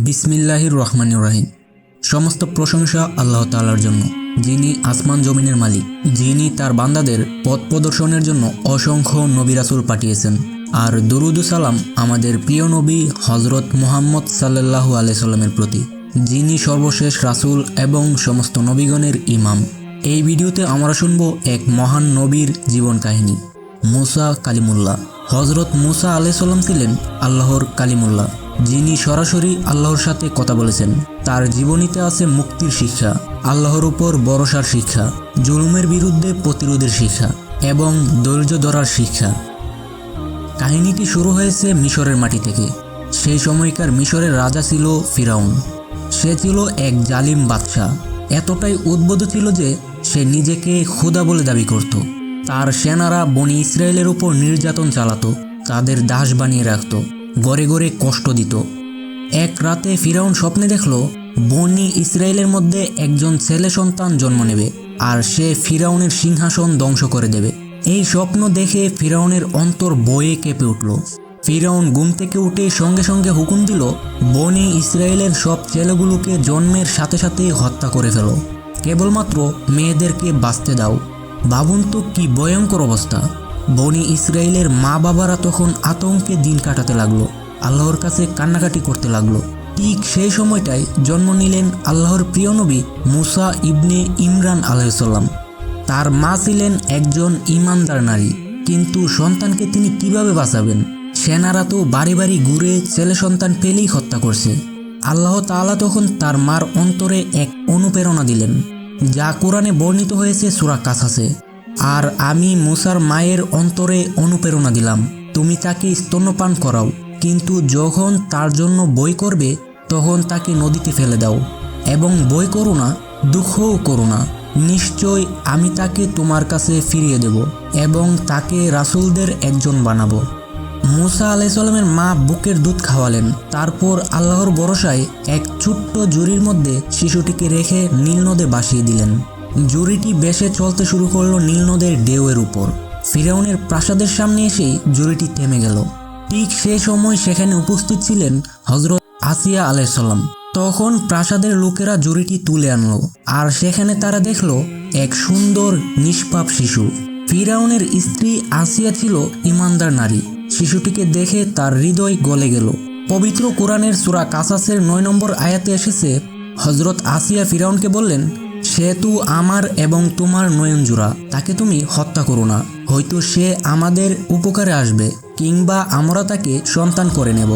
বিসমিল্লাহির রহমানির রহিম। সমস্ত প্রশংসা আল্লাহ তাআলার জন্য, যিনি আসমান জমিনের মালিক, যিনি তার বান্দাদের পথ প্রদর্শনের জন্য অসংখ্য নবী রাসূল পাঠিয়েছেন। আর দুরুদ ও সালাম আমাদের প্রিয় নবী হযরত মুহাম্মদ সাল্লাল্লাহু আলাইহি সাল্লামের প্রতি, যিনি সর্বশেষ রাসূল এবং সমস্ত নবীগণের ইমাম। এই ভিডিওতে আমরা শুনব এক মহান নবীর জীবন কাহিনী, মুসা কালিমুল্লাহ। হযরত মুসা আলাইহিস সালাম ছিলেন আল্লাহর কালিমুল্লাহ, যিনি সরাসরি আল্লাহর সাথে কথা বলেছেন। তার জীবনীতে আছে মুক্তির শিক্ষা, আল্লাহর উপর ভরসার শিক্ষা, জুলুমের বিরুদ্ধে প্রতিরোধের শিক্ষা এবং ধৈর্য ধরার শিক্ষা। কাহিনীটি শুরু হয়েছে মিশরের মাটি থেকে। সেই সময়কার মিশরের রাজা ছিল ফিরাউন। সে ছিল এক জালিম বাদশাহ। এতটাই উদ্বুদ্ধ ছিল যে সে নিজেকে খোদা বলে দাবি করত। তার সেনারা বনি ইসরায়েলের উপর নির্যাতন চালাতো, তাদের দাস বানিয়ে রাখত, গড়ে গড়ে কষ্ট দিত। এক রাতে ফিরাউন স্বপ্নে দেখল বনি ইসরায়েলের মধ্যে একজন ছেলে সন্তান জন্ম নেবে, আর সে ফিরাউনের সিংহাসন ধ্বংস করে দেবে। এই স্বপ্ন দেখে ফিরাউনের অন্তর বয়ে কেঁপে উঠল। ফিরাউন ঘুম থেকে উঠে সঙ্গে সঙ্গে হুকুম দিল, বনি ইসরায়েলের সব ছেলেগুলোকে জন্মের সাথে সাথে হত্যা করে ফেলো, কেবলমাত্র মেয়েদেরকে বাঁচতে দাও। ভাবুন তো কি ভয়ঙ্কর অবস্থা। বনি ইসরায়েলের মা বাবারা তখন আতঙ্কে দিন কাটাতে লাগলো, আল্লাহর কাছে কান্নাকাটি করতে লাগলো। ঠিক সেই সময়টায় জন্ম নিলেন আল্লাহর প্রিয় নবী মুসা ইবনে ইমরান আলাইহিস সালাম। তার মা ছিলেন একজন ইমানদার নারী, কিন্তু সন্তানকে তিনি কিভাবে বাঁচাবেন? সেনারা তো বাড়ি বাড়ি ঘুরে ছেলে সন্তান পেলেই হত্যা করছে। আল্লাহ তাআলা তখন তার মার অন্তরে এক অনুপ্রেরণা দিলেন, যা কোরআনে বর্ণিত হয়েছে সূরা কাসাসে। আর আমি মুসার মায়ের অন্তরে অনুপ্রেরণা দিলাম, তুমি তাকে স্তন্যপান করাও, কিন্তু যখন তার জন্য বই করবে তখন তাকে নদীতে ফেলে দাও, এবং বই করো না, দুঃখও করো না। নিশ্চয় আমি তাকে তোমার কাছে ফিরিয়ে দেব এবং তাকে রাসূলদের একজন বানাবো। মুসা আলাইহিস সালামের মা বুকের দুধ খাওয়ালেন, তারপর আল্লাহর ভরসায় এক ছোট্ট ঝুড়ির মধ্যে শিশুটিকে রেখে নীল নদে ভাসিয়ে দিলেন। ঝুড়িটি ভেসে চলতে শুরু করলো নীল নদের ঢেউয়ের উপর। ফিরাউনের প্রাসাদের সামনে এসেই ঝুড়িটি থেমে গেল। ঠিক সে সময় সেখানে উপস্থিত ছিলেন হযরত আসিয়া আলাইহিস সালাম। তখন প্রাসাদের লোকেরা ঝুড়িটি তুলে আনলো, আর সেখানে তারা দেখলো এক সুন্দর নিষ্পাপ শিশু। ফিরাউনের স্ত্রী আসিয়া ছিল ইমানদার নারী। শিশুটিকে দেখে তার হৃদয় গলে গেল। পবিত্র কোরআনের সূরা কাসাসের ৯ নম্বর আয়াতে এসেছে, হযরত আসিয়া ফিরাউনকে বললেন, সে তো আমার এবং তোমার নয়নজোড়া, তাকে তুমি হত্যা করো না, হয়তো সে আমাদের উপকারে আসবে, কিংবা আমরা তাকে সন্তান করে নেব।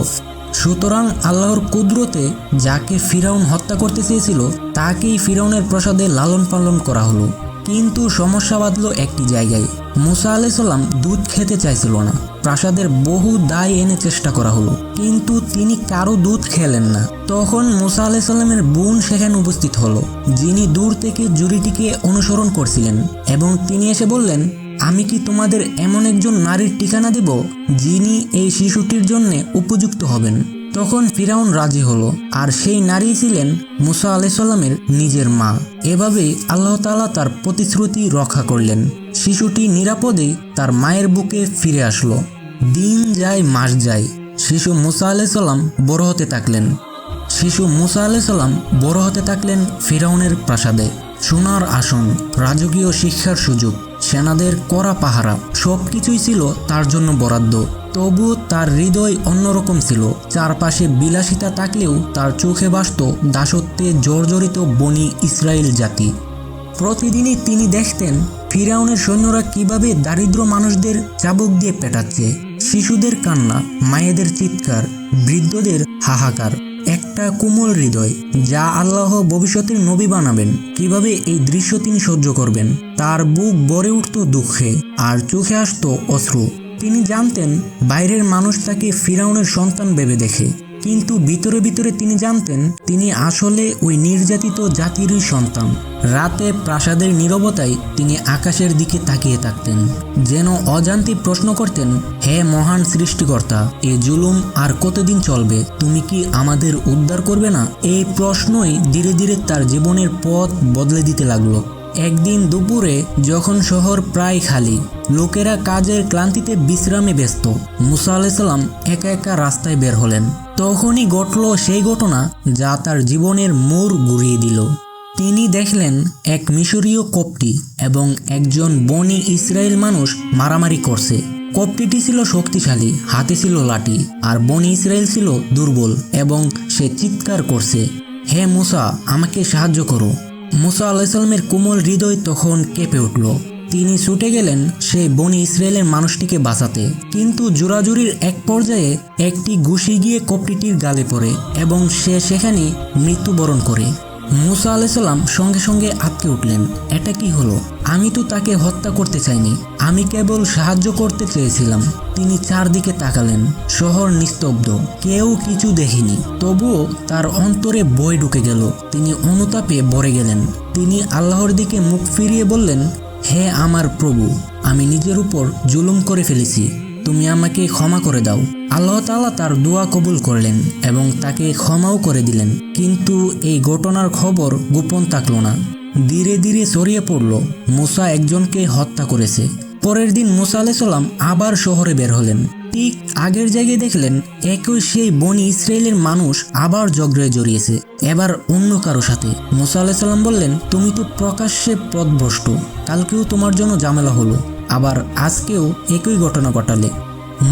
সুতরাং আল্লাহর কুদরতে যাকে ফিরাউন হত্যা করতে চেয়েছিল তাকেই ফিরাউনের প্রাসাদে লালন পালন করা হলো। কিন্তু সমস্যা বাঁধল একটি জায়গায়। মুসা আলাইহিস সালাম দুধ খেতে চাইছিল না। প্রাসাদের বহু দায় এনে চেষ্টা করা হলো, কিন্তু তিনি কারো দুধ খেলেন না। তখন মুসা আলাইহিস সালামের বোন সেখানে উপস্থিত হলো, যিনি দূর থেকে ঝুড়িটিকে অনুসরণ করছিলেন, এবং তিনি এসে বললেন, আমি কি তোমাদের এমন একজন নারীর ঠিকানা দেব যিনি এই শিশুটির জন্য উপযুক্ত হবেন? তখন ফিরাউন রাজি হলো, আর সেই নারী ছিলেন মুসা আলাইহিস সালামের নিজের মা। এভাবেই আল্লাহ তাআলা তার প্রতিশ্রুতি রক্ষা করলেন। শিশুটি নিরাপদে তার মায়ের বুকে ফিরে আসলো। দিন যায়, মাস যায়, শিশু মুসা আলাইহিস সালাম বড় হতে থাকলেন ফিরাউনের প্রাসাদে। সোনার আসন, রাজকীয় শিক্ষার সুযোগ, সেনাদের কড়া পাহারা, সবকিছুই ছিল তার জন্য বরাদ্দ। তবু তার হৃদয় অন্যরকম ছিল। চারপাশে বিলাসিতা থাকলেও তার চোখে ভাসত দাসত্বে জর্জরিত বনি ইসরায়েল জাতি। প্রতিদিনই তিনি দেখতেন ফিরাউনের সৈন্যরা কিভাবে দারিদ্র মানুষদের চাবুক দিয়ে পেটাচ্ছে। শিশুদের কান্না, মায়েদের চিৎকার, বৃদ্ধদের হাহাকার। একটা কোমল হৃদয়, যা আল্লাহ ভবিষ্যতের নবী বানাবেন, কিভাবে এই দৃশ্য তিনি সহ্য করবেন। তার বুক ভরে উঠত দুঃখে, আর চোখে আসত অশ্রু। তিনি জানতেন বাইরের মানুষ তাকে ফিরাউনের সন্তান ভেবে দেখে, কিন্তু ভিতরে ভিতরে তিনি জানতেন তিনি আসলে ওই নির্যাতিত জাতিরই সন্তান। রাতে প্রাসাদের নীরবতায় তিনি আকাশের দিকে তাকিয়ে থাকতেন, যেন অজান্তে প্রশ্ন করতেন, হে মহান সৃষ্টিকর্তা, এ জুলুম আর কতদিন চলবে? তুমি কি আমাদের উদ্ধার করবে না? এই প্রশ্নই ধীরে ধীরে তার জীবনের পথ বদলে দিতে লাগলো। একদিন দুপুরে যখন শহর প্রায় খালি, লোকেরা কাজের ক্লান্তিতে বিশ্রামে ব্যস্ত, মুসা আলাইহিস সালাম একা একা রাস্তায় বের হলেন। তখনই ঘটল সেই ঘটনা যা তার জীবনের মোড় ঘুরিয়ে দিল। তিনি দেখলেন এক মিশরীয় কপটি এবং একজন বনি ইসরায়েল মানুষ মারামারি করছে। কপটিটি ছিল শক্তিশালী, হাতে ছিল লাঠি, আর বনি ইসরায়েল ছিল দুর্বল এবং সে চিৎকার করছে, হে মুসা, আমাকে সাহায্য করো। মুসা আলাইহিস সালামের কোমল হৃদয় তখন কেঁপে উঠল। তিনি ছুটে গেলেন সেই বনি ইসরায়েলের মানুষটিকে বাঁচাতে, কিন্তু জোরাজুরির এক পর্যায়ে একটি ঘুষি গিয়ে কপটিটির গালে পড়ে এবং সে সেখানে মৃত্যুবরণ করে। মুসা আলাইহিস সালাম সঙ্গে সঙ্গে আঁতকে উঠলেন, এটা কি হলো? আমি তো তাকে হত্যা করতে চাইনি, আমি কেবল সাহায্য করতে চেয়েছিলাম। তিনি চারদিকে তাকালেন, শহর নিস্তব্ধ, কেউ কিছু দেখেনি। তবুও তার অন্তরে ভয় ঢুকে গেল। তিনি অনুতাপে ভরে গেলেন। তিনি আল্লাহর দিকে মুখ ফিরিয়ে বললেন, হে আমার প্রভু, আমি নিজের উপর জুলুম করে ফেলেছি, তুমি আমাকে ক্ষমা করে দাও। আল্লাহ তাআলা তার দোয়া কবুল করলেন এবং তাকে ক্ষমাও করে দিলেন। কিন্তু এই ঘটনার খবর গোপন থাকল না। ধীরে ধীরে ছড়িয়ে পড়ল মুসা একজনকে হত্যা করেছে। পরের দিন মুসা আলাইহিস সালাম আবার শহরে বের হলেন। ঠিক আগের জায়গায় দেখলেন একই সেই বনি ইসরায়েলের মানুষ আবার ঝগড়ায় জড়িয়েছে, এবার অন্য কারো সাথে। মুসা আলাইহিস সালাম বললেন, তুমি তো প্রকাশ্যে পথভ্রষ্ট, কালকেও তোমার জন্য ঝামেলা হলো, আবার আজকেও একই ঘটনা ঘটালে।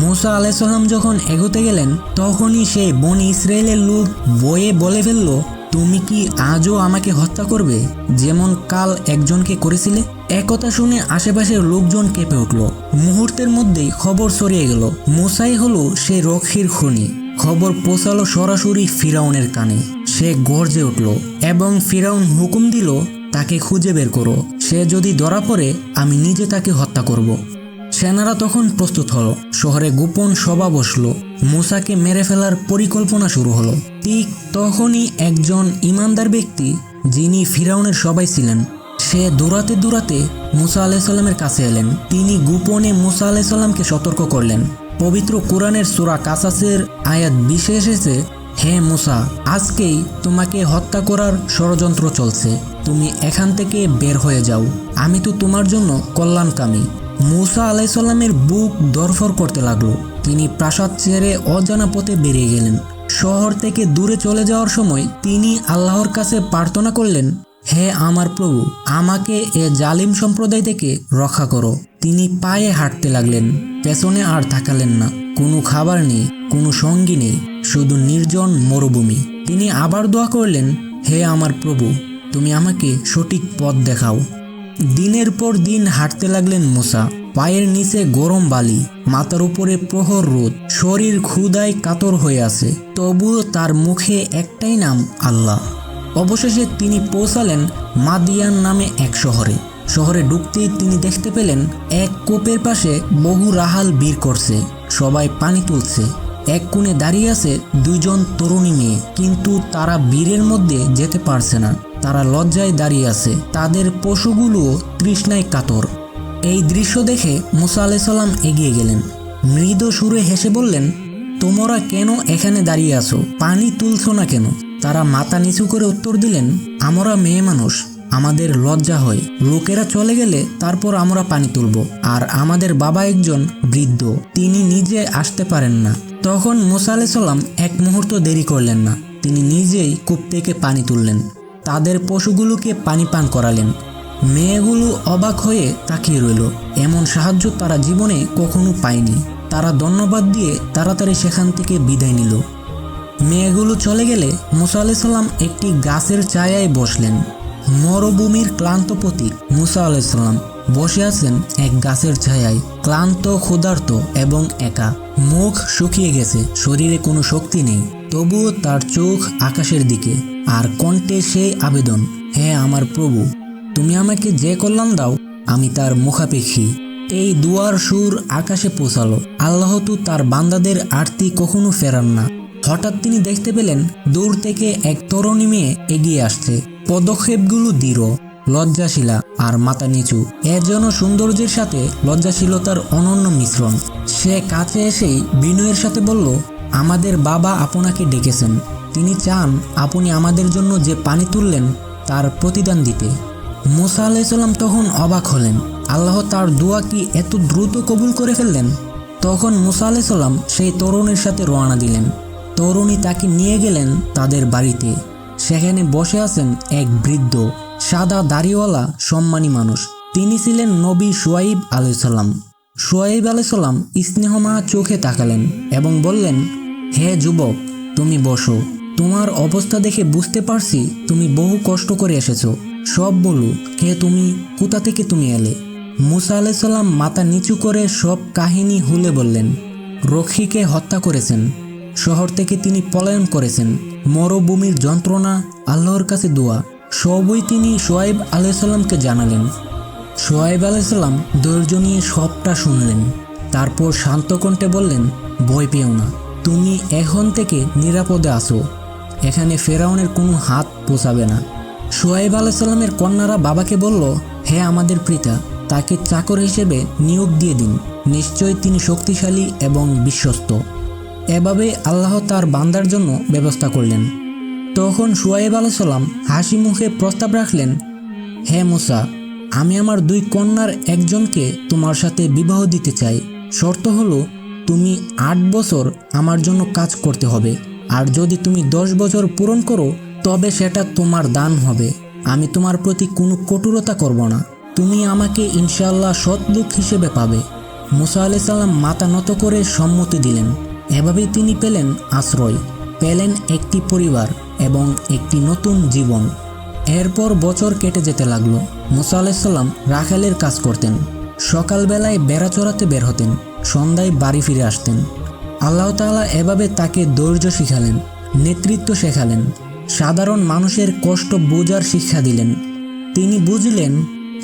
মুসা আলাইহিস সালাম যখন এগোতে গেলেন তখনই সেই বনি ইসরায়েলের লোক বয়ে বলে ফেলল, তুমি কি আজও আমাকে হত্যা করবে, যেমন কাল একজনকে করেছিলে? একথা শুনে আশেপাশের লোকজন কেঁপে উঠল। মুহূর্তের মধ্যেই খবর ছড়িয়ে গেল, মুসাই হলো সেই রক্ষীর খুনি। খবর পৌঁছালো সরাসরি ফিরাউনের কানে। সে গর্জে উঠল এবং ফিরাউন হুকুম দিল, তাকে খুঁজে বের করো, সে যদি ধরা পড়ে আমি নিজে তাকে হত্যা করব। সেনারা তখন প্রস্তুত হলো। শহরে গোপন সভা বসলো। মুসাকে মেরে ফেলার পরিকল্পনা শুরু হলো। ঠিক তখনই একজন ইমানদার ব্যক্তি, যিনি ফিরাউনের সবাই ছিলেন, সে দৌড়াতে দৌড়াতে মুসা আলাইহিস সালামের কাছে এলেন। তিনি গোপনে মুসা আলাইহিস সালামকে সতর্ক করলেন। পবিত্র কোরআনের সূরা কাসাসের আয়াত 20 এসেছে, হে মুসা, আজকেই তোমাকে হত্যা করার ষড়যন্ত্র চলছে, তুমি এখান থেকে বের হয়ে যাও, আমি তো তোমার জন্য কল্যাণকামী। মুসা আলাইহিস সালামের বুক দরফর করতে লাগলো। তিনি প্রাসাদ ছেড়ে অজানা পথে বেরিয়ে গেলেন। শহর থেকে দূরে চলে যাওয়ার সময় তিনি আল্লাহর কাছে প্রার্থনা করলেন, হে আমার প্রভু, আমাকে এ জালিম সম্প্রদায় থেকে রক্ষা করো। তিনি পায়ে হাঁটতে লাগলেন, পেছনে আর তাকালেন না। কোনো খাবার নেই, কোনো সঙ্গী নেই, শুধু নির্জন মরুভূমি। তিনি আবার দোয়া করলেন, হে আমার প্রভু, তুমি আমাকে সঠিক পথ দেখাও। দিনের পর দিন হাঁটতে লাগলেন মুসা। পায়ের নিচে গরম বালি, মাথার উপরে প্রহর রোদ, শরীর ক্ষুধায় কাতর হয়ে আছে, তবুও তার মুখে একটাই নাম, আল্লাহ। অবশেষে তিনি পৌঁছালেন মাদিয়ান নামে এক শহরে। শহরে ঢুকতেই তিনি দেখতে পেলেন এক কূপের পাশে বহু রাহাল ভিড় করছে, সবাই পানি তুলছে। এক কোণে দাঁড়িয়ে আছে দুইজন তরুণী মেয়ে, কিন্তু তারা ভিড়ের মধ্যে যেতে পারছে না। তারা লজ্জায় দাঁড়িয়ে আছে, তাদের পশুগুলোও তৃষ্ণায় কাতর। এই দৃশ্য দেখে মুসা আলাইহিস সালাম এগিয়ে গেলেন। মৃদু সুরে হেসে বললেন, তোমরা কেন এখানে দাঁড়িয়ে আছো? পানি তুলছো না কেন? তারা মাথা নিচু করে উত্তর দিলেন, আমরা মেয়ে মানুষ, আমাদের লজ্জা হয়, লোকেরা চলে গেলে তারপর আমরা পানি তুলব, আর আমাদের বাবা একজন বৃদ্ধ, তিনি নিজে আসতে পারেন না। তখন মুসা আলাইহিস সালাম এক মুহূর্ত দেরি করলেন না, তিনি নিজেই কূপ থেকে পানি তুললেন, তাদের পশুগুলোকে পানি পান করালেন। মেয়েগুলো অবাক হয়ে তাকিয়ে রইল। এমন সাহায্য তারা জীবনে কখনো পায়নি। তারা ধন্যবাদ দিয়ে তাড়াতাড়ি সেখান থেকে বিদায় নিল। মেয়েগুলো চলে গেলে মুসা আলাইহিস সালাম একটি গাছের ছায়ায় বসলেন। মরুভূমির ক্লান্ত প্রতীক মুসা আলাইহিস সালাম বসে আছেন এক গাছের ছায়ায়, ক্লান্ত, ক্ষুধার্ত এবং একা। মুখ শুকিয়ে গেছে, শরীরে কোনো শক্তি নেই, তবুও তার চোখ আকাশের দিকে, আর কণ্ঠে সেই আবেদন, হে আমার প্রভু, তুমি আমাকে যে কল্যাণ দাও আমি তার মুখাপেক্ষী। এই দুয়ার সুর আকাশে পৌঁছালো। আল্লাহ তো তার বান্দাদের আরতি কখনো ফেরান না। হঠাৎ তিনি দেখতে পেলেন দূর থেকে এক তরুণী মেয়ে এগিয়ে আসছে। পদক্ষেপগুলো দৃঢ়, লজ্জাশীলা আর মাথা নিচু। এর জন্য সৌন্দর্যের সাথে লজ্জাশীলতার অনন্য মিশ্রণ। সে কাছে এসেই বিনয়ের সাথে বলল, আমাদের বাবা আপনাকে ডেকেছেন, তিনি চান আপনি আমাদের জন্য যে পানি তুললেন তার প্রতিদান দিতে। মুসা আলাইহিস সালাম তখন অবাক হলেন, আল্লাহ তার দোয়া কি এত দ্রুত কবুল করে ফেললেন? তখন মুসা আলাইহিস সালাম সেই তরুণের সাথে রওনা দিলেন। তরুণী তাকে নিয়ে গেলেন তাদের বাড়িতে। সেখানে বসে আছেন এক বৃদ্ধ সাদা দাড়িওয়ালা সম্মানী মানুষ। তিনি ছিলেন নবী শুআইব আলাইহিসসালাম। শুআইব আলাইহিসসালাম স্নেহমা চোখে তাকালেন এবং বললেন, হে যুবক, তুমি বসো। তোমার অবস্থা দেখে বুঝতে পারছি তুমি বহু কষ্ট করে এসেছো। সব বলো, কে তুমি, কোথা থেকে তুমি এলে? মুসা আলাইহিসসালাম মাথা নিচু করে সব কাহিনী খুলে বললেন। রক্ষীকে হত্যা করেছেন, শহর থেকে তিনি পলায়ন করেছেন, মরুভূমির যন্ত্রণা, আল্লাহর কাছে দোয়া, সবই তিনি শুআইব আলাইহিসসালামকে জানালেন। শুআইব আলাইহিসসালাম ধৈর্য নিয়ে সবটা শুনলেন। তারপর শান্ত কণ্ঠে বললেন, ভয় পেও না, তুমি এখন থেকে নিরাপদে আসো। এখানে ফেরাউনের কোনো হাত পৌঁছাবে না। শুআইব আলাইহিসসালামের কন্যারা বাবাকে বলল, হে আমাদের পিতা, তাকে চাকর হিসেবে নিয়োগ দিয়ে দিন। নিশ্চয়ই তিনি শক্তিশালী এবং বিশ্বস্ত। এভাবে আল্লাহ তার বান্দার জন্য ব্যবস্থা করলেন। তখন শুআইব আলাইহিসসালাম হাসি মুখে প্রস্তাব রাখলেন, হে মুসা, আমি আমার 2 কন্যার একজনকে তোমার সাথে বিবাহ দিতে চাই। শর্ত হলো তুমি 8 বছর আমার জন্য কাজ করতে হবে, আর যদি তুমি 10 বছর পূরণ করো তবে সেটা তোমার দান হবে। আমি তোমার প্রতি কোনো কঠোরতা করব না। তুমি আমাকে ইনশাআল্লাহ সৎ লোক হিসেবে পাবে। মুসা আলাইহিস সালাম মাথা নত করে সম্মতি দিলেন। এভাবেই তিনি পেলেন আশ্রয়, পেলেন একটি পরিবার এবং একটি নতুন জীবন। এরপর বছর কেটে যেতে লাগলো। মুসা আলাইহিস সালাম রাখালের কাজ করতেন। সকালবেলায় বেড়া চড়াতে বের হতেন, সন্ধ্যায় বাড়ি ফিরে আসতেন। আল্লাহ তাআলা এভাবে তাকে ধৈর্য শিখালেন, নেতৃত্ব শেখালেন, সাধারণ মানুষের কষ্ট বোঝার শিক্ষা দিলেন। তিনি বুঝলেন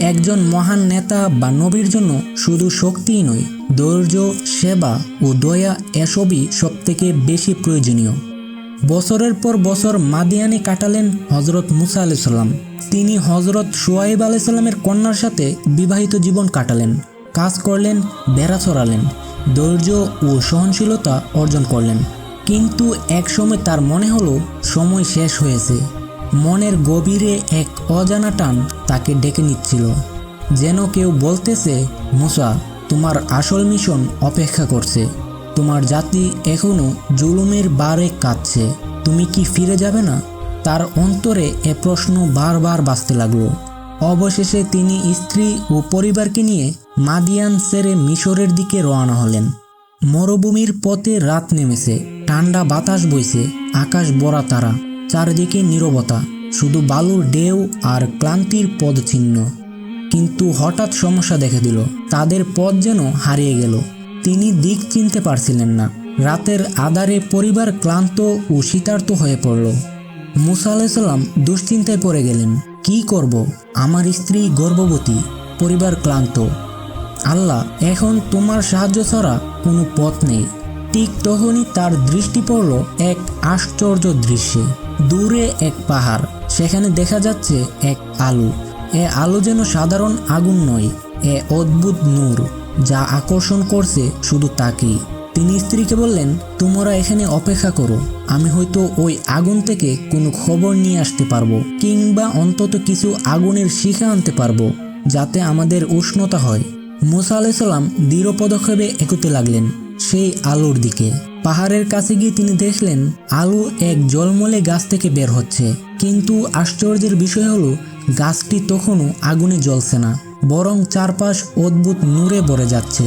একজন মহান নেতা বা নবীর জন্য শুধু শক্তিই নয়, ধৈর্য, সেবা ও দয়া এসবই সবথেকে বেশি প্রয়োজনীয়। বছরের পর বছর মাদিয়ানে কাটালেন হযরত মুসা আলাইহিস সালাম। তিনি হযরত শুআইব আলাইহিস সালামের কন্যার সাথে বিবাহিত জীবন কাটালেন, কাজ করলেন, বেড়া ছড়ালেন, ধৈর্য ও সহনশীলতা অর্জন করলেন। কিন্তু একসময় তার মনে হলো সময় শেষ হয়েছে। মনের গভীরে এক অজানা টান তাকে ডেকে নিচ্ছিল, যেন কেউ বলতেছে, মুসা, তোমার আসল মিশন অপেক্ষা করছে। তোমার জাতি এখনো জুলুমের বারে কাঁদছে, তুমি কি ফিরে যাবে না? তার অন্তরে এ প্রশ্ন বারবার বাজতে লাগলো। অবশেষে তিনি স্ত্রী ও পরিবারকে নিয়ে মাদিয়ান ছেড়ে মিশরের দিকে রওনা হলেন। মরুভূমির পথে রাত নেমেছে, ঠান্ডা বাতাস বইছে, আকাশ ভরা তারা, চারদিকে নীরবতা, শুধু বালুর ঢেউ আর ক্লান্তির পদচিহ্ন। কিন্তু হঠাৎ সমস্যা দেখা দিল, তাদের পথ যেন হারিয়ে গেল। তিনি দিক চিনতে পারছিলেন না। রাতের আঁধারে পরিবার ক্লান্ত ও শীতার্ত হয়ে পড়ল। মুসা আলাইহিস সালাম দুশ্চিন্তায় পড়ে গেলেন। কি করব? আমার স্ত্রী গর্ভবতী, পরিবার ক্লান্ত। আল্লাহ, এখন তোমার সাহায্য ছাড়া কোনো পথ নেই। ঠিক তখনই তার দৃষ্টি পড়ল এক আশ্চর্য দৃশ্যে। দূরে এক পাহাড়, সেখানে দেখা যাচ্ছে এক আলো। এ আলো যেন সাধারণ আগুন নয়, এ অদ্ভুত নূর, যা আকর্ষণ করছে শুধু তাকেই। তিনি স্ত্রীকে বললেন, তোমরা এখানে অপেক্ষা করো, আমি হয়তো ওই আগুন থেকে কোনো খবর নিয়ে আসতে পারবো, কিংবা অন্তত কিছু আগুনের শিখা আনতে পারবো, যাতে আমাদের উষ্ণতা হয়। মুসা আলাইহিস সালাম দৃঢ় পদক্ষেপে এগোতে লাগলেন সেই আলোর দিকে। পাহাড়ের কাছে গিয়ে তিনি দেখলেন আলো এক জলমলে গাছ থেকে বের হচ্ছে। কিন্তু আশ্চর্যের বিষয় হলো, গাছটি তখনও আগুনে জ্বলছে না, বরং চারপাশ অদ্ভুত নূরে ভরে যাচ্ছে।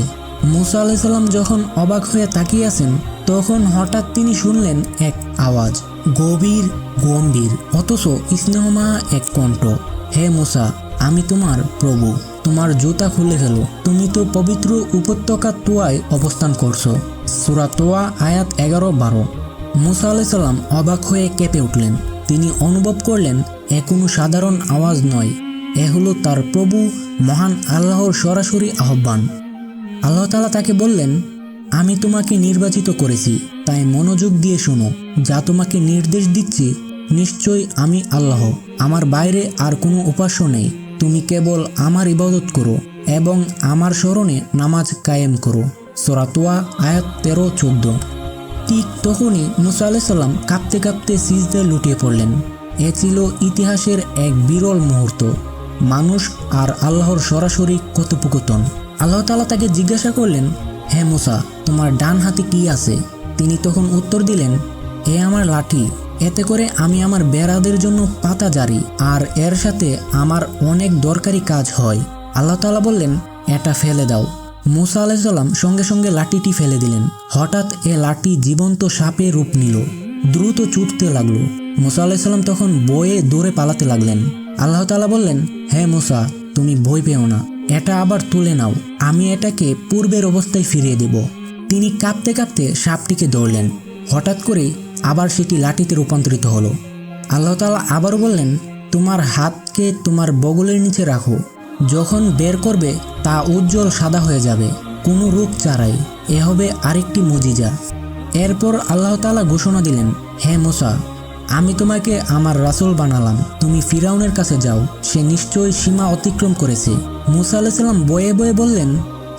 মুসা আলাইহিস সালাম যখন অবাক হয়ে তাকিয়ে আছেন, তখন হঠাৎ তিনি শুনলেন এক আওয়াজ, গভীর, গম্ভীর, অথচ স্নেহমা এক কণ্ঠ। হে মুসা, আমি তোমার প্রভু, তোমার জুতা খুলে ফেলো, তুমি তো পবিত্র উপত্যকা তোয়ায় অবস্থান করছো। সূরা তোয়া আয়াত 11-12। মুসা আলাইহিস সালাম অবাক হয়ে কেঁপে উঠলেন। তিনি অনুভব করলেন এ কোনো সাধারণ আওয়াজ নয়, এ হলো তার প্রভু মহান আল্লাহর সরাসরি আহ্বান। আল্লাহ তাআলা তাকে বললেন, আমি তোমাকে নির্বাচিত করেছি, তাই মনোযোগ দিয়ে শোনো। যা তোমাকে নির্দেশ দিচ্ছি, নিশ্চয়ই আমি আল্লাহ, আমার বাইরে আর কোনো উপাস্য নেই। তুমি কেবল আমার ইবাদত করো এবং আমার স্মরণে নামাজ কায়েম করো। সূরা তোয়া আয়াত 13-14। ঠিক তখনই মুসা আলাইহিস সালাম কাঁপতে কাঁপতে সিজদায় লুটিয়ে পড়লেন। এ ছিল ইতিহাসের এক বিরল মুহূর্ত, মানুষ আর আল্লাহর সরাসরি কথোপকথন। আল্লাহ তাআলা তাকে জিজ্ঞাসা করলেন, হে মুসা, তোমার ডান হাতে কি আছে? তিনি তখন উত্তর দিলেন, এ আমার লাঠি, এতে করে আমি আমার বেড়াদের জন্য পাতা জারি, আর এর সাথে আমার অনেক দরকারি কাজ হয়। আল্লাহ তাআলা বললেন, এটা ফেলে দাও। মুসা আলাইহিস সালাম সঙ্গে সঙ্গে লাঠিটি ফেলে দিলেন। হঠাৎ এ লাঠি জীবন্ত সাপে রূপ নিল, দ্রুত ছুটতে লাগলো। মুসা আলাইহিস সালাম তখন ভয়ে দৌড়ে পালাতে লাগলেন। আল্লাহ তাআলা বললেন, হে মুসা, তুমি ভয় পেও না, এটা আবার তুলে নাও, আমি এটাকে পূর্বের অবস্থায় ফিরিয়ে দেব। তিনি কাঁপতে কাঁপতে সাপটিকে ধরলেন। হঠাৎ করে আবার সেটি লাঠিতে রূপান্তরিত হলো। আল্লাহ তাআলা আবারও বললেন, তোমার হাতকে তোমার বগলের নিচে রাখো, যখন বের করবে তা উজ্জ্বল সাদা হয়ে যাবে, কোনো রূপ ছাড়াই। এ হবে আরেকটি মুজিজা। এরপর আল্লাহ তাআলা ঘোষণা দিলেন, হে মুসা, আমি তোমাকে আমার রাসূল বানালাম, তুমি ফিরাউনের কাছে যাও, সে নিশ্চয়ই সীমা অতিক্রম করেছে। মুসা আলাইহিস সালাম বয়ে বয়ে বললেন,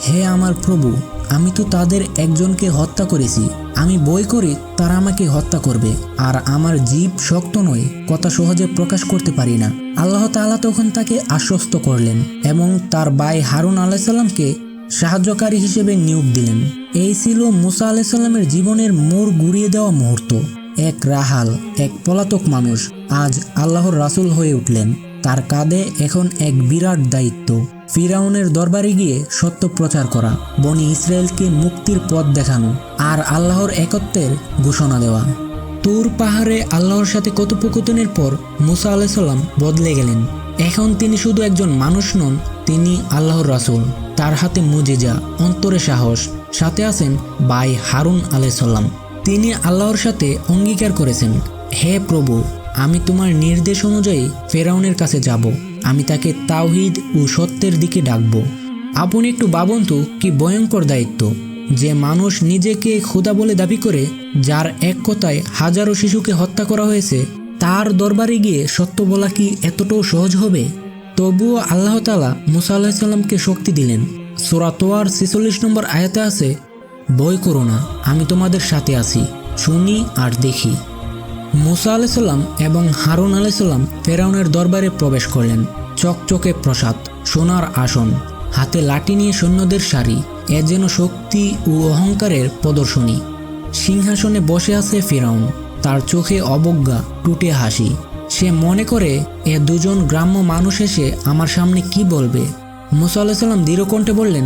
হে আমার প্রভু, আমি তো তাদের একজনকে হত্যা করেছি, আমি ভয় করি তারা আমাকে হত্যা করবে, আর আমার জিভ শক্ত নয়, কথা সহজে প্রকাশ করতে পারি না। আল্লাহ তাআলা তখন তাকে আশ্বস্ত করলেন এবং তার ভাই হারুন আলাইহিস সালামকে সাহায্যকারী হিসেবে নিয়োগ দিলেন। এই ছিল মুসা আলাইহিস সালামের জীবনের মোড় ঘুরিয়ে দেওয়া মুহূর্ত। এক রাহাল, এক পলাতক মানুষ আজ আল্লাহর রাসূল হয়ে উঠলেন। তার কাঁধে এখন এক বিরাট দায়িত্ব, ফিরাউনের দরবারে গিয়ে সত্য প্রচার করা, বনি ইসরায়েলকে মুক্তির পথ দেখানো, আর আল্লাহর একত্বের ঘোষণা দেওয়া। তুর পাহাড়ে আল্লাহর সাথে কথোপকথনের পর মুসা আলাইহিস সালাম বদলে গেলেন। এখন তিনি শুধু একজন মানুষ নন, তিনি আল্লাহর রাসূল। তার হাতে মুজিজা, অন্তরে সাহস, সাথে আছেন ভাই হারুন আলাইহিস সালাম। তিনি আল্লাহর সাথে অঙ্গীকার করেছেন, হে প্রভু, আমি তোমার নির্দেশ অনুযায়ী ফেরাউনের কাছে যাব, আমি তাকে তাওহীদ ও সত্যের দিকে ডাকব। আপনি একটু ভাবুন তো, কি ভয়ঙ্কর দায়িত্ব। যে মানুষ নিজেকে খোদা বলে দাবি করে, যার এক কথায় হাজারো শিশুকে হত্যা করা হয়েছে, তার দরবারে গিয়ে সত্য বলা কি এতটাও সহজ হবে? তবুও আল্লাহ তাআলা মুসা আলাইহিস সালামকে শক্তি দিলেন। সূরা তোয়ার 46 নম্বর আয়াতে আছে, ভয় করো না, আমি তোমাদের সাথে আছি, শুনি আর দেখি। মুসা আলাইহিস সালাম এবং হারুন আলাইহিস সালাম ফেরাউনের দরবারে প্রবেশ করলেন। চকচকে প্রাসাদ, সোনার আসন, হাতে লাঠি নিয়ে সৈন্যদের সারি, এ যেন শক্তি ও অহংকারের প্রদর্শনী। সিংহাসনে বসে আছে ফিরাউন, তার চোখে অবজ্ঞা, টুটে হাসি। সে মনে করে, এ দুজন গ্রাম্য মানুষ এসে আমার সামনে কি বলবে। মুসা আলাইহিস সালাম দৃঢ়কণ্ঠে বললেন,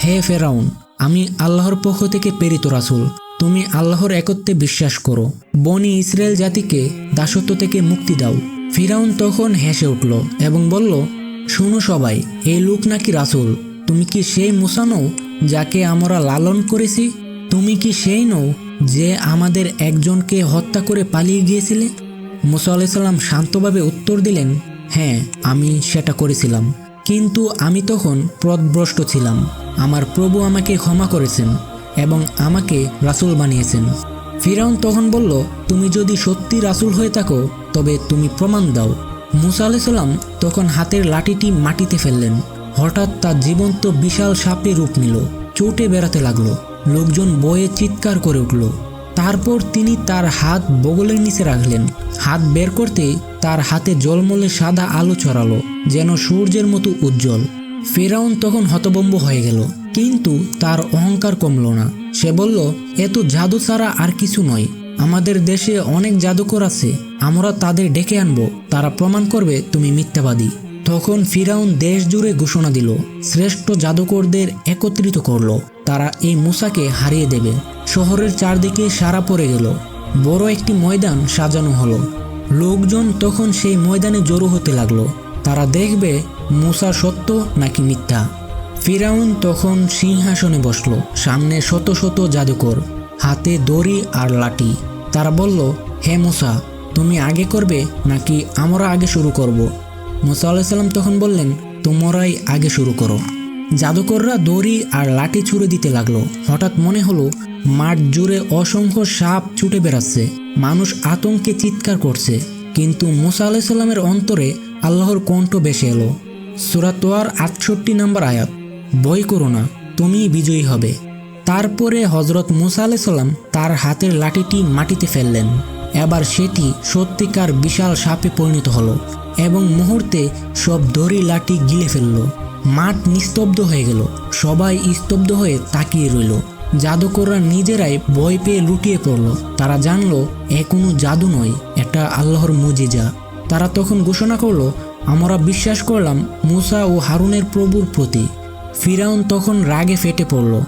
হে ফেরাউন, আমি আল্লাহর পক্ষ থেকে প্রেরিত রাসূল, তুমি আল্লাহর একত্বে বিশ্বাস করো, বনি ইসরায়েল জাতিকে দাসত্ব থেকে মুক্তি দাও। ফিরাউন তখন হেসে উঠল এবং বলল, শুনো সবাই, এই লোক নাকি রাসূল। তুমি কি সেই মুসা নও যাকে আমরা লালন করেছি? তুমি কি সেই নও যে আমাদের একজনকে হত্যা করে পালিয়ে গিয়েছিলে? মুসা আলাইহিস সালাম শান্তভাবে উত্তর দিলেন, হ্যাঁ, আমি সেটা করেছিলাম, কিন্তু আমি তখন পথভ্রষ্ট ছিলাম। আমার প্রভু আমাকে ক্ষমা করেছেন এবং আমাকে রাসূল বানিয়েছেন। ফিরাউন তখন বলল, তুমি যদি সত্যি রাসূল হয়ে থাকো তবে তুমি প্রমাণ দাও। মুসা আলাইহিস সালাম তখন হাতের লাঠিটি মাটিতে ফেললেন। হঠাৎ তার জীবন্ত বিশাল সাপে রূপ নিল, চোটে বেড়াতে লাগলো। লোকজন ভয়ে চিৎকার করে উঠল। তারপর তিনি তার হাত বগলের নিচে রাখলেন। হাত বের করতে তার হাতে জলমলে সাদা আলো ছড়ালো, যেন সূর্যের মতো উজ্জ্বল। ফিরাউন তখন হতভম্ব হয়ে গেল, কিন্তু তার অহংকার কমল না। সে বলল, এত জাদু ছাড়া আর কিছু নয়, আমাদের দেশে অনেক জাদুকর আছে, আমরা তাদের ডেকে আনবো, তারা প্রমাণ করবে তুমি মিথ্যাবাদী। তখন ফিরাউন দেশ জুড়ে ঘোষণা দিল, শ্রেষ্ঠ জাদুকরদের একত্রিত করলো, তারা এই মুসাকে হারিয়ে দেবে। শহরের চারদিকে সারা পড়ে গেল, বড় একটি ময়দান সাজানো হলো। লোকজন তখন সেই ময়দানে জড়ো হতে লাগলো, তারা দেখবে মুসা সত্য নাকি মিথ্যা। ফিরাউন তখন সিংহাসনে বসলো, সামনে শত শত জাদুকর, হাতে দড়ি আর লাঠি। তারা বলল, হে মুসা, তুমি আগে করবে নাকি আমরা আগে শুরু করব? মুসা আলাইহিস সালাম তখন বললেন, তোমরাই আগে শুরু করো। জাদুকররা দড়ি আর লাঠি ছুঁড়ে দিতে লাগলো। হঠাৎ মনে হলো মাঠ জুড়ে অসংখ্য সাপ ছুটে বেড়াচ্ছে, মানুষ আতঙ্কে চিৎকার করছে। কিন্তু মুসা আলাইহিস সালামের অন্তরে আল্লাহর কণ্ঠ ভেসে এলো। সূরা তোয়ার 68 নম্বর আয়াত, ভয় করো না, তুমিই বিজয়ী হবে। তারপরে হযরত মুসা আলাইহিস সালাম তার হাতের লাঠিটি মাটিতে ফেললেন। এবার সেটি সত্যিকার বিশাল সাপে পরিণত হলো এবং মুহূর্তে সব দড়ি লাঠি গিলে ফেলল। মাঠ নিস্তব্ধ হয়ে গেল, সবাই স্তব্ধ হয়ে তাকিয়ে রইল। জাদুকররা নিজেরাই ভয় পেয়ে লুটিয়ে পড়ল। তারা জানলো এ কোনো জাদু নয়, এটা আল্লাহর মুজিজা। তারা তখন ঘোষণা করলো, আমরা বিশ্বাস করলাম মূসা ও হারুনের প্রভুর প্রতি। ফিরাউন তখন রাগে ফেটে পড়ল,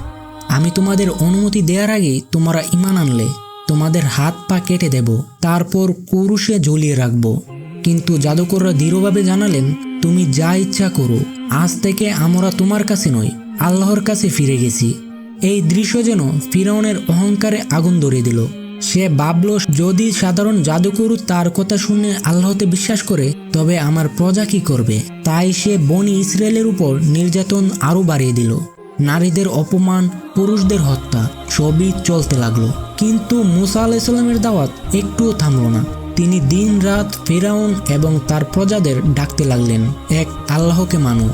আমি তোমাদের অনুমতি দেওয়ার আগেই তোমরা ঈমান আনলে, তোমাদের হাত পা কেটে দেব, তারপর ক্রুশে ঝুলিয়ে রাখব। কিন্তু জাদুকররা দৃঢ়ভাবে জানালেন, তুমি যা ইচ্ছা করো, আজ থেকে আমরা তোমার কাছে নই, আল্লাহর কাছে ফিরে গেছি। এই দৃশ্য যেন ফিরাউনের অহংকারে আগুন ধরিয়ে দিল। সে ভাবল, যদি সাধারণ জাদুকর তার কথা শুনে আল্লাহতে বিশ্বাস করে, তবে আমার প্রজা কি করবে? তাই সে বনি ইসরায়েলের উপর নির্যাতন আরও বাড়িয়ে দিল। নারীদের অপমান, পুরুষদের হত্যা সবই চলতে লাগলো। কিন্তু মূসা আলাইহিস সালামের দাওয়াত একটুও থামল না। তিনি দিন রাত ফিরাউন এবং তার প্রজাদের ডাকতে লাগলেন, এক আল্লাহকে মানো,